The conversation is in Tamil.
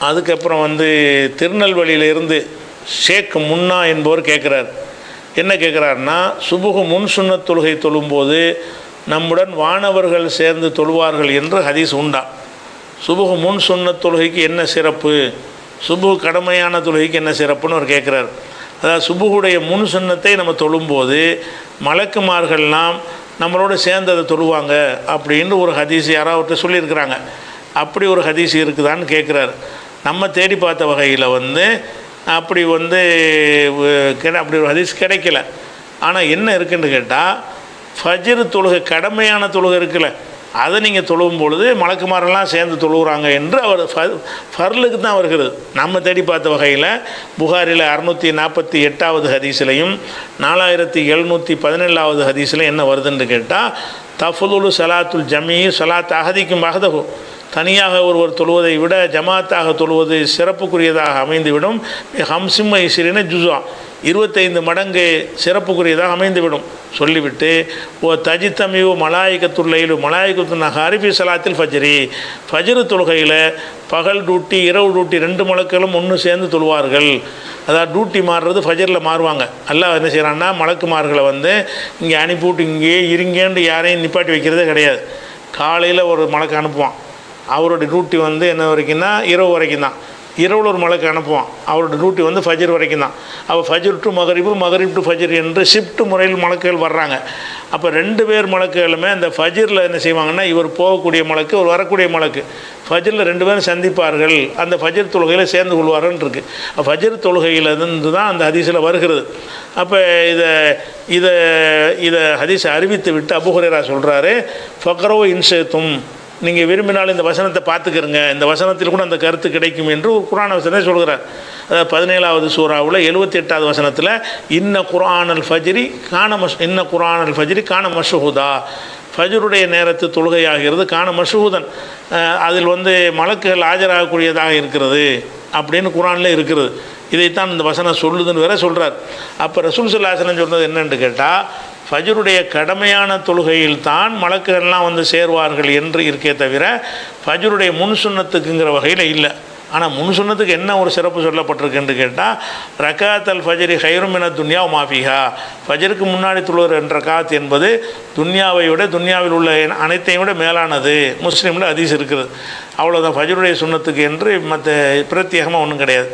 அதுக்கப்புறம் வந்து திருநெல்வேலியிலிருந்து ஷேக் முன்னா என்பவர் கேட்குறார். என்ன கேட்குறாருன்னா, சுபுகு முன் சுன்னத் தொழுகை தொழும்போது நம்முடன் வானவர்கள் சேர்ந்து தொழுவார்கள் என்று ஹதீஸ் உண்டா? சுபுகு முன் சுன்னத் தொழுகைக்கு என்ன சிறப்பு, சுபுகு கடமையான தொழுகைக்கு என்ன சிறப்புன்னு அவர் கேட்குறார். அதாவது சுபுகுடைய முன் சுன்னத்தை நம்ம தொழும்போது மலக்குமார்கள்லாம் நம்மளோட சேர்ந்து அதை தொழுவாங்க அப்படின்னு ஒரு ஹதீஸ் யாராவது சொல்லியிருக்கிறாங்க. அப்படி ஒரு ஹதீஸ் இருக்குதான்னு கேட்குறாரு. நம்ம தேடி பார்த்த வகையில் வந்து அப்படி ஒரு ஹதீஸ் கிடைக்கல. ஆனால் என்ன இருக்குன்னு கேட்டால், ஃபஜ்ர் தொழுகை கடமையான தொழுகை இருக்குல்ல, அதை நீங்கள் தொழுவும் பொழுது மலக்குமாரெல்லாம் சேர்ந்து தொழுகிறாங்க என்று அவர் ஃபர்லுக்கு தான் வருகிறது. நம்ம தேடி பார்த்த வகையில் புகாரில் 648வது ஹதீஸ்லையும் 4717வது ஹதீஸ்லையும் என்ன வருதுன்னு கேட்டால், தஃபுலுல் சலாத்துல் ஜமீ சலாத் அஹதிக்கும் அஹதஹு, தனியாக ஒருவர் தொழுவதை விட ஜமாத்தாக தொழுவது சிறப்புக்குரியதாக அமைந்துவிடும். ஹம்சிம் ஐஸ்வரின ஜுஸா 25 மடங்கு சிறப்புக்குரியதாக அமைந்துவிடும் சொல்லிவிட்டு, ஓ தஜித்தமிவு மலாய்கத்துள்ளையிலு மலாய்கத்து நஹாரிஃபி சலாத்தில் ஃபஜ்ரி, ஃபஜ்ரு தொழுகையில் பகல் டியூட்டி இரவு டியூட்டி 2 மலக்களும் ஒன்று சேர்ந்து தொழுவார்கள். அதாவது டியூட்டி மாறுறது ஃபஜரில் மாறுவாங்க. அல்லாஹ் என்ன செய்கிறான்னா, மலக்குமார்களை வந்து இங்கே அனுப்பிவிட்டு இங்கேயே இருங்கேன்னு யாரையும் நிப்பாட்டி வைக்கிறதே கிடையாது. காலையில் ஒரு மலக்கு அனுப்புவான், அவரோட டியூட்டி வந்து என்ன வரைக்கும் தான், இரவு வரைக்கும் தான். இரவில் ஒரு மலக்கு அனுப்புவான், அவரோட டியூட்டி வந்து ஃபஜர் வரைக்கும் தான். அப்போ ஃபஜர் டு மகரிபு, மகரிப் டு ஃபஜர் என்று ஷிஃப்ட் முறையில் மலக்குகள் வர்றாங்க. அப்போ 2 பேர் மலக்குகளுமே அந்த ஃபஜரில் என்ன செய்வாங்கன்னா, இவர் போகக்கூடிய மலக்கு, ஒரு வரக்கூடிய மலக்கு, ஃபஜரில் 2 பேரும் சந்திப்பார்கள், அந்த ஃபஜர் தொழுகையில் சேர்ந்து கொள்வார்கள் இருக்குது. ஃபஜர் தொழுகையிலிருந்து தான் அந்த ஹதீஸில் வருகிறது. அப்போ இதை ஹதீஸை அறிவித்து விட்டு அபூ ஹுரைரா சொல்கிறாரு, ஃபக்ரோ இன்ஷேத்தும், நீங்கள் விரும்பினால் இந்த வசனத்தை பார்த்துக்கிறங்க, இந்த வசனத்தில் கூட அந்த கருத்து கிடைக்கும் என்று ஒரு குர்ஆன் வசனத்தை சொல்கிறார். அதாவது 17வது சூறாவில் 78வது வசனத்தில் இன்ன குர்ஆனல் ஃபஜ்ரி கான மஷ்ஹூதா, ஃபஜ்ருடைய நேரத்து தொழுகையாகிறது கான மஷ்ஹூதன், அதில் வந்து மலக்குகள் ஆஜராகக்கூடியதாக இருக்கிறது அப்படின்னு குர்ஆனில் இருக்கிறது. இதைத்தான் இந்த வசனம் சொல்லுதுன்னு வேற சொல்கிறார். அப்போ ரசூல் ஸல்லல்லாஹு அலைஹி வஸல்லம் சொன்னது என்னென்னு கேட்டால், ஃபஜ்ருடைய கடமையான தொழுகையில் தான் மலக்குகள்லாம் வந்து சேர்வார்கள் என்று இருக்கே தவிர ஃபஜ்ருடைய முன் சுன்னத்துக்குங்கிற வகையில் இல்லை. ஆனால் முன் சுன்னத்துக்கு என்ன ஒரு சிறப்பு சொல்லப்பட்டிருக்குன்னு கேட்டால், ரகாத்தல் ஃபஜ்ரி ஹைரும் மின துன்யா மாஃபிஹா, ஃபஜருக்கு முன்னாடி தொழுகிற ரகாத் என்பது துன்யாவை விட, துன்யாவில் உள்ள அனைத்தையும் விட மேலானது. முஸ்லீமில் ஹதீஸ் இருக்குது. அவ்வளோதான். ஃபஜ்ருடைய சுன்னத்துக்கு என்று மற்ற பிரத்யேகமாக ஒன்றும் கிடையாது.